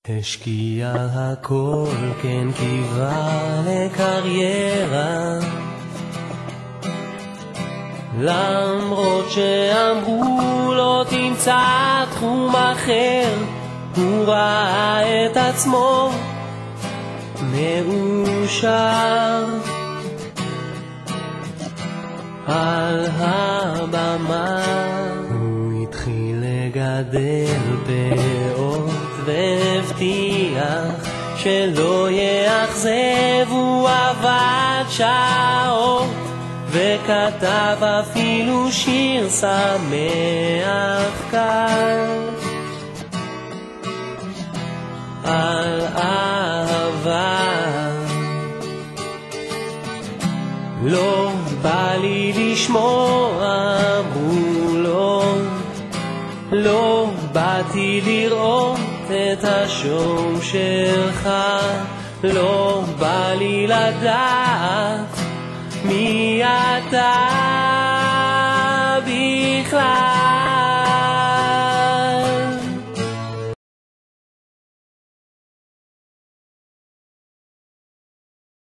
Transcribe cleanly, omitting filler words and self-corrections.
השקיע הכל, כן קיווה לקריירה, למרות שאמרו לא תמצא תחום אחר, הוא ראה את עצמו מאושר על הבמה. הוא התחיל לגדל פאות והבטיח שלא יאכזב, הוא עבד שעות וכתב אפילו שיר שמח קל על אהבה. לא בא לי לשמוע, אמרו לו, לא באתי לראות את השום שלך, לא בא לי לדעת מי אתה בכלל.